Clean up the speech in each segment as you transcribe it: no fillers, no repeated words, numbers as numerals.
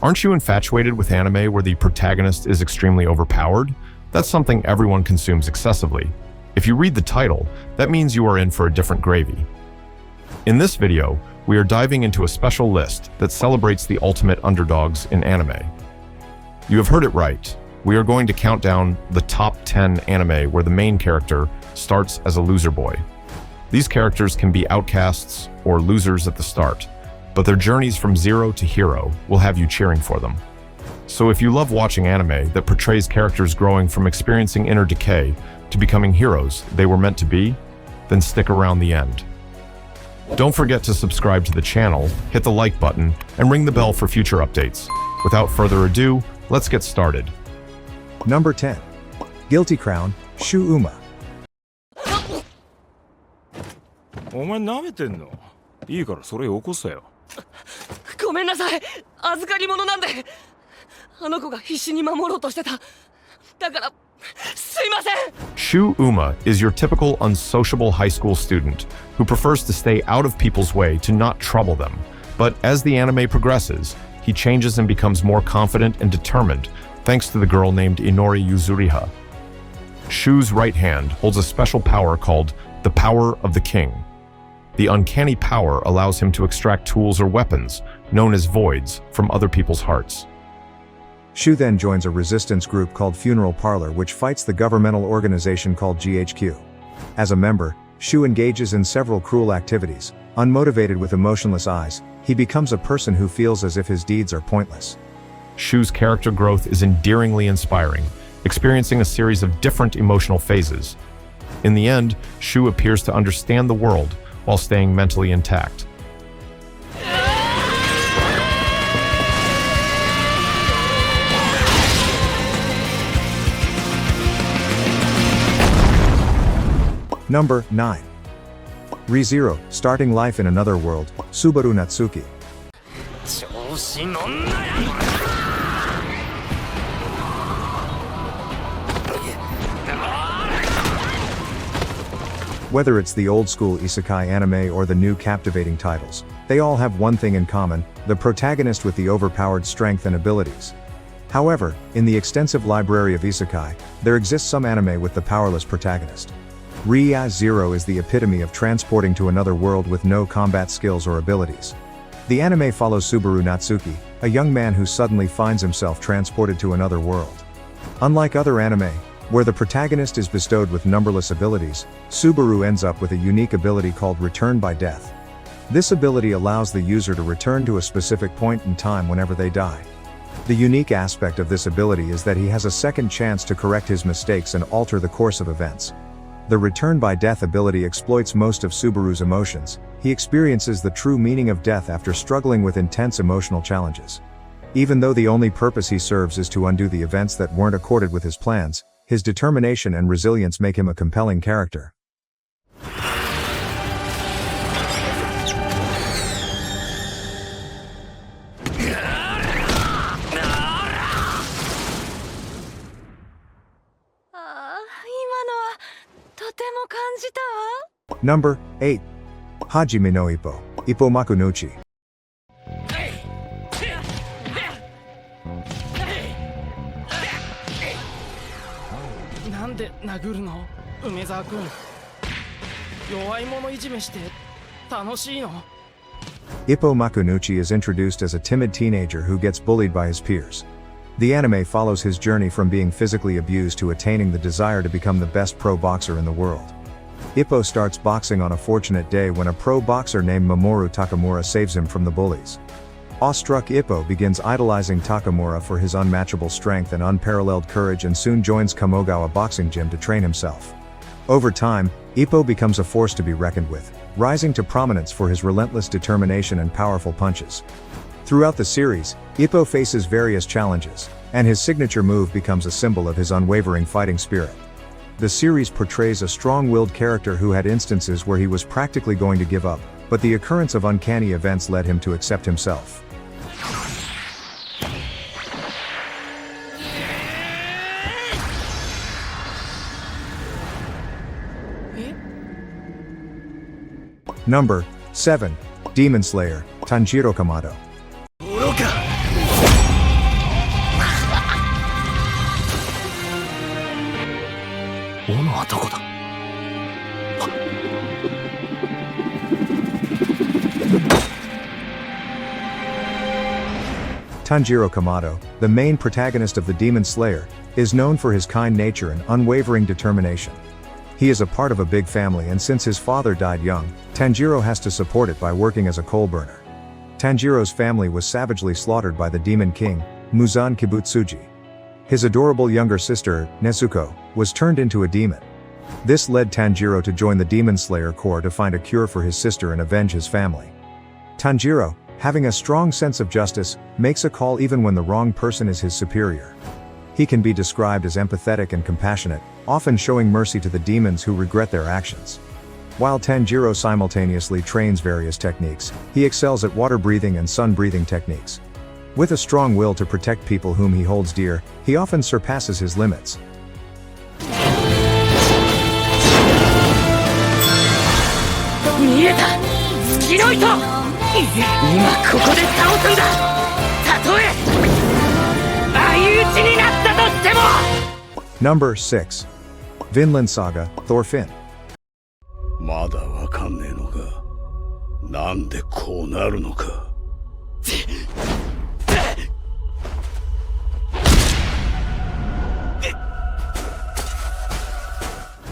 Aren't you infatuated with anime where the protagonist is extremely overpowered? That's something everyone consumes excessively. If you read the title, that means you are in for a different gravy. In this video, we are diving into a special list that celebrates the ultimate underdogs in anime. You have heard it right. We are going to count down the top 10 anime where the main character starts as a loser boy. These characters can be outcasts or losers at the start, but their journeys from zero to hero will have you cheering for them. So if you love watching anime that portrays characters growing from experiencing inner decay to becoming heroes they were meant to be, then stick around the end. Don't forget to subscribe to the channel, hit the like button, and ring the bell for future updates. Without further ado, let's get started. Number 10. Guilty Crown, Shu Uma. お前舐めてんの？いいからそれよこせよ。ごめんなさい。預かり物なんで。あの子が必死に守ろうとしてた。だからすいません。 Shu Uma is your typical unsociable high school student who prefers to stay out of people's way to not trouble them. But as the anime progresses, he changes and becomes more confident and determined thanks to the girl named Inori Yuzuriha. Shu's right hand holds a special power called the Power of the King. The uncanny power allows him to extract tools or weapons, known as voids, from other people's hearts. Shu then joins a resistance group called Funeral Parlor, which fights the governmental organization called GHQ. As a member, Shu engages in several cruel activities. Unmotivated with emotionless eyes, he becomes a person who feels as if his deeds are pointless. Shu's character growth is endearingly inspiring, experiencing a series of different emotional phases. In the end, Shu appears to understand the world while staying mentally intact. Number 9. ReZero, starting life in another world, Subaru Natsuki. 調子乗んなよ。 Whether it's the old-school isekai anime or the new captivating titles, they all have one thing in common: the protagonist with the overpowered strength and abilities. However, in the extensive library of isekai, there exists some anime with the powerless protagonist. ReZero is the epitome of transporting to another world with no combat skills or abilities. The anime follows Subaru Natsuki, a young man who suddenly finds himself transported to another world. Unlike other anime, where the protagonist is bestowed with numberless abilities, Subaru ends up with a unique ability called Return by Death. This ability allows the user to return to a specific point in time whenever they die. The unique aspect of this ability is that he has a second chance to correct his mistakes and alter the course of events. The Return by Death ability exploits most of Subaru's emotions. He experiences the true meaning of death after struggling with intense emotional challenges. Even though the only purpose he serves is to undo the events that weren't accorded with his plans, his determination and resilience make him a compelling character. Number 8. Hajime no Ippo, Ippo Makunuchi. なんで殴るの？梅沢君。弱い者いじめして楽しいの？ Ippo Makunuchi is introduced as a timid teenager who gets bullied by his peers. The anime follows his journey from being physically abused to attaining the desire to become the best pro boxer in the world. Ippo starts boxing on a fortunate day when a pro boxer named Mamoru Takamura saves him from the bullies. Awestruck, Ippo begins idolizing Takamura for his unmatchable strength and unparalleled courage and soon joins Kamogawa Boxing Gym to train himself. Over time, Ippo becomes a force to be reckoned with, rising to prominence for his relentless determination and powerful punches. Throughout the series, Ippo faces various challenges, and his signature move becomes a symbol of his unwavering fighting spirit. The series portrays a strong-willed character who had instances where he was practically going to give up, but the occurrence of uncanny events led him to accept himself. Number 7. Demon Slayer, Tanjiro Kamado. 愚か斧はどこだ Tanjiro Kamado, the main protagonist of the Demon Slayer, is known for his kind nature and unwavering determination. He is a part of a big family, and since his father died young, Tanjiro has to support it by working as a coal burner. Tanjiro's family was savagely slaughtered by the Demon King, Muzan Kibutsuji. His adorable younger sister, Nezuko, was turned into a demon. This led Tanjiro to join the Demon Slayer Corps to find a cure for his sister and avenge his family. Tanjiro, having a strong sense of justice, makes a call even when the wrong person is his superior. He can be described as empathetic and compassionate, often showing mercy to the demons who regret their actions. While Tanjiro simultaneously trains various techniques, he excels at water breathing and sun breathing techniques. With a strong will to protect people whom he holds dear, he often surpasses his limits. 見えた月の糸今ここで倒すんだたとえ相打ちになったとしても Number 6. Vinland Saga, Thorfinn. まだわかんねえのか。なんでこうなるのか。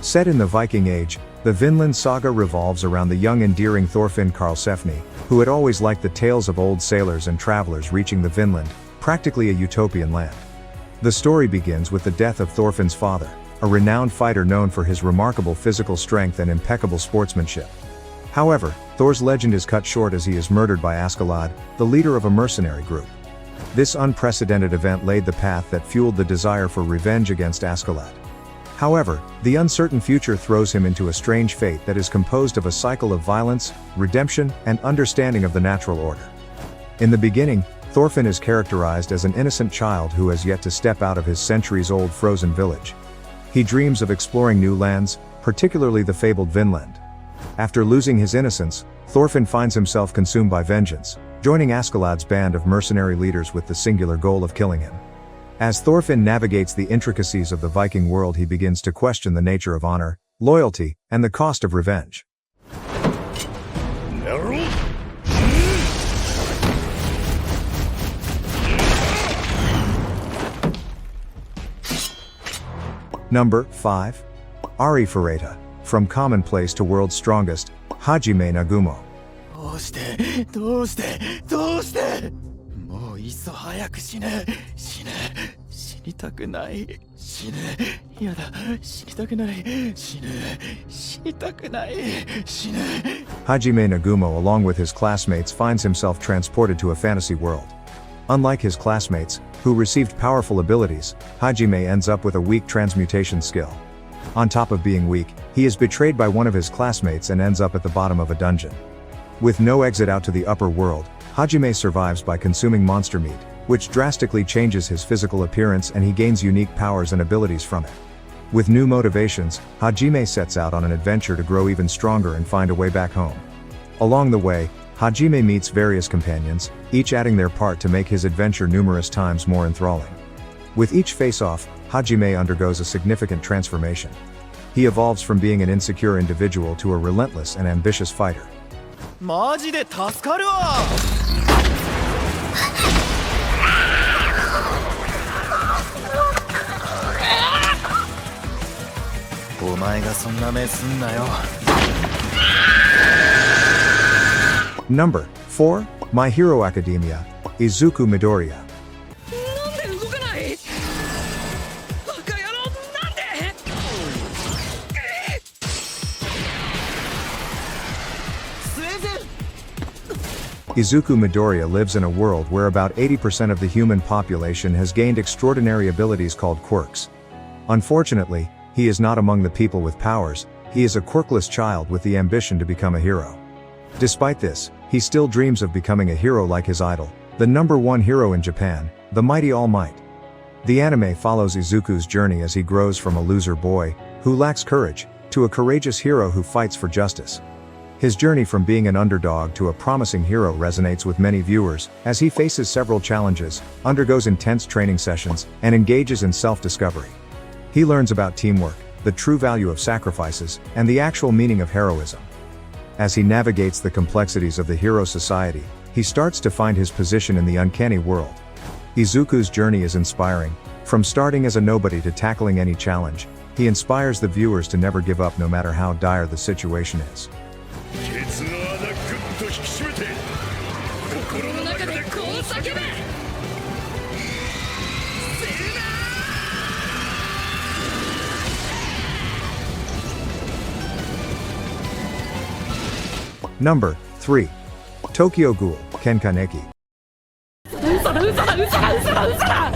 Set in the Viking Age, the Vinland Saga revolves around the young endearing Thorfinn Karlsefni, who had always liked the tales of old sailors and travelers reaching the Vinland, practically a utopian land. The story begins with the death of Thorfinn's father, a renowned fighter known for his remarkable physical strength and impeccable sportsmanship. However, Thor's legend is cut short as he is murdered by Askeladd, the leader of a mercenary group. This unprecedented event laid the path that fueled the desire for revenge against Askeladd. However, the uncertain future throws him into a strange fate that is composed of a cycle of violence, redemption, and understanding of the natural order. In the beginning, Thorfinn is characterized as an innocent child who has yet to step out of his centuries-old frozen village. He dreams of exploring new lands, particularly the fabled Vinland. After losing his innocence, Thorfinn finds himself consumed by vengeance, joining Askeladd's band of mercenary leaders with the singular goal of killing him. As Thorfinn navigates the intricacies of the Viking world, he begins to question the nature of honor, loyalty, and the cost of revenge. Number 5. Ari Fureta, from commonplace to world's strongest, Hajime Nagumo. どうしてもういっそ早く死ね死にたくない死ぬやだ死にたくない死にたくない死ぬ Hajime Nagumo, along with his classmates, finds himself transported to a fantasy world. Unlike his classmates, who received powerful abilities, Hajime ends up with a weak transmutation skill. On top of being weak, he is betrayed by one of his classmates and ends up at the bottom of a dungeon. With no exit out to the upper world, Hajime survives by consuming monster meat, which drastically changes his physical appearance, and he gains unique powers and abilities from it. With new motivations, Hajime sets out on an adventure to grow even stronger and find a way back home. Along the way, Hajime meets various companions, each adding their part to make his adventure numerous times more enthralling. With each face-off, Hajime undergoes a significant transformation. He evolves from being an insecure individual to a relentless and ambitious fighter. マジで助かるわお前がそんな目すんなよ Number 4. My Hero Academia, Izuku Midoriya. なんで動かないバカ野郎なんで Izuku Midoriya lives in a world where about 80% of the human population has gained extraordinary abilities called quirks. Unfortunately, he is not among the people with powers. He is a quirkless child with the ambition to become a hero. Despite this, he still dreams of becoming a hero like his idol, the #1 hero in Japan, the mighty All Might. The anime follows Izuku's journey as he grows from a loser boy, who lacks courage, to a courageous hero who fights for justice. His journey from being an underdog to a promising hero resonates with many viewers, as he faces several challenges, undergoes intense training sessions, and engages in self-discovery. He learns about teamwork, the true value of sacrifices, and the actual meaning of heroism. As he navigates the complexities of the hero society, he starts to find his position in the uncanny world. Izuku's journey is inspiring. From starting as a nobody to tackling any challenge, he inspires the viewers to never give up no matter how dire the situation is. ケツの穴ぐっと引き締めて心の中でこう叫べ Number 3. Tokyo Ghoul, Kenkaneki. 嘘だ嘘だ嘘だ嘘だ嘘だ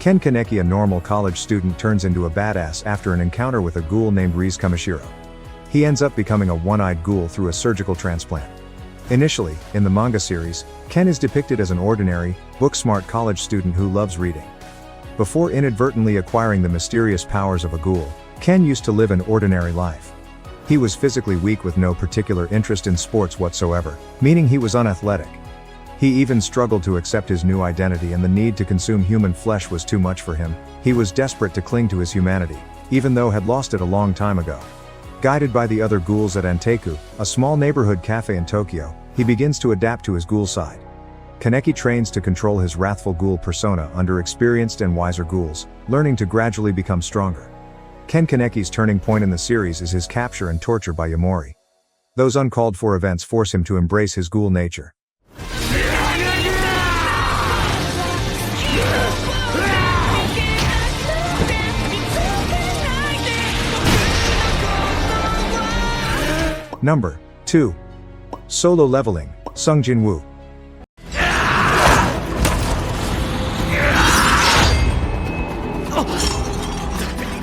Ken Kaneki, a normal college student, turns into a badass after an encounter with a ghoul named Riz Kamishiro. He ends up becoming a one-eyed ghoul through a surgical transplant. Initially, in the manga series, Ken is depicted as an ordinary, book-smart college student who loves reading. Before inadvertently acquiring the mysterious powers of a ghoul, Ken used to live an ordinary life. He was physically weak with no particular interest in sports whatsoever, meaning he was unathletic. He even struggled to accept his new identity, and the need to consume human flesh was too much for him. He was desperate to cling to his humanity, even though had lost it a long time ago. Guided by the other ghouls at Anteku, a small neighborhood cafe in Tokyo, he begins to adapt to his ghoul side. Kaneki trains to control his wrathful ghoul persona under experienced and wiser ghouls, learning to gradually become stronger. Ken Kaneki's turning point in the series is his capture and torture by Yamori. Those uncalled for events force him to embrace his ghoul nature. Number 2. Solo Leveling, Sung Jin-woo.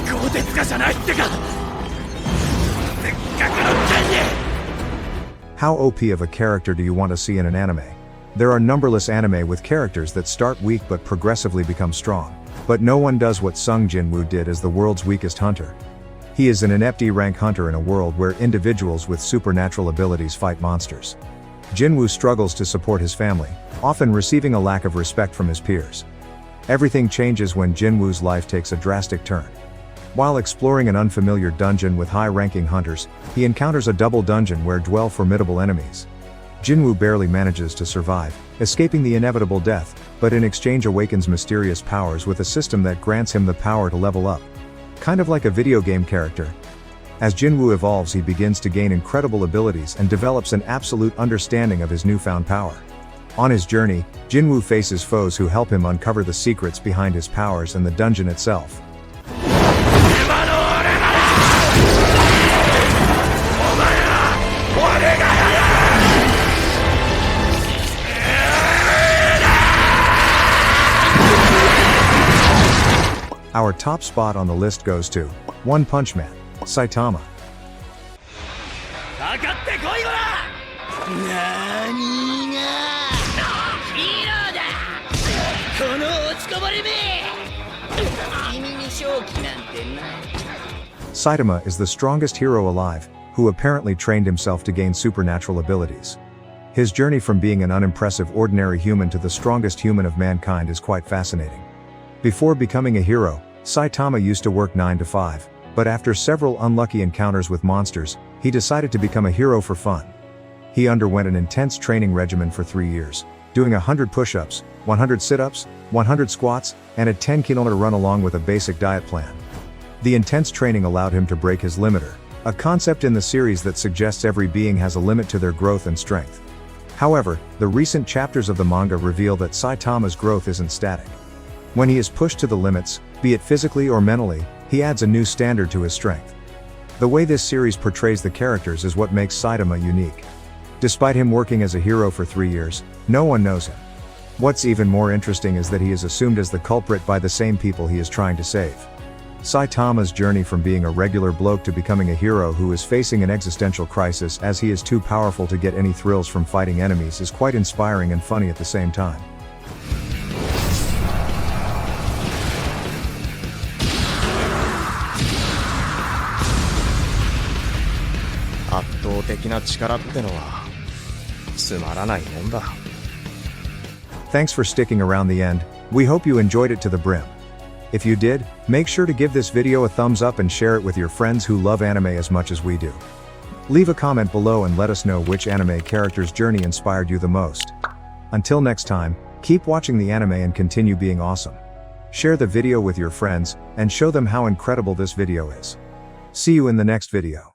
鋼鉄家じゃないってか。せっかくの剣に。 How OP of a character do you want to see in an anime? There are numberless anime with characters that start weak but progressively become strong. But no one does what Sung Jin-woo did as the world's weakest hunter. He is an inept E-rank hunter in a world where individuals with supernatural abilities fight monsters. Jin-woo struggles to support his family, often receiving a lack of respect from his peers. Everything changes when Jin-woo's life takes a drastic turn. While exploring an unfamiliar dungeon with high-ranking hunters, he encounters a double dungeon where dwell formidable enemies. Jin-woo barely manages to survive, escaping the inevitable death, but in exchange awakens mysterious powers with a system that grants him the power to level up. Kind of like a video game character. As Jin-woo evolves, he begins to gain incredible abilities and develops an absolute understanding of his newfound power. On his journey, Jin-woo faces foes who help him uncover the secrets behind his powers and the dungeon itself. Our top spot on the list goes to One Punch Man, Saitama. かかってこいよな。何がヒーローだ。この落ちこぼれめ。君に勝機なんてない。 Saitama is the strongest hero alive, who apparently trained himself to gain supernatural abilities. His journey from being an unimpressive ordinary human to the strongest human of mankind is quite fascinating. Before becoming a hero, Saitama used to work 9 to 5, but after several unlucky encounters with monsters, he decided to become a hero for fun. He underwent an intense training regimen for 3 years, doing 100 push-ups, 100 sit-ups, 100 squats, and a 10-kilometer run along with a basic diet plan. The intense training allowed him to break his limiter, a concept in the series that suggests every being has a limit to their growth and strength. However, the recent chapters of the manga reveal that Saitama's growth isn't static. When he is pushed to the limits, be it physically or mentally, he adds a new standard to his strength. The way this series portrays the characters is what makes Saitama unique. Despite him working as a hero for 3 years, no one knows him. What's even more interesting is that he is assumed as the culprit by the same people he is trying to save. Saitama's journey from being a regular bloke to becoming a hero who is facing an existential crisis as he is too powerful to get any thrills from fighting enemies is quite inspiring and funny at the same time. 倒的な力ってのはつまらないもんだ。 Thanks for sticking around the end. We hope you enjoyed it to the brim. If you did, make sure to give this video a thumbs up and share it with your friends who love anime as much as we do. Leave a comment below and let us know which anime character's journey inspired you the most. Until next time, keep watching the anime and continue being awesome. Share the video with your friends, and show them how incredible this video is. See you in the next video.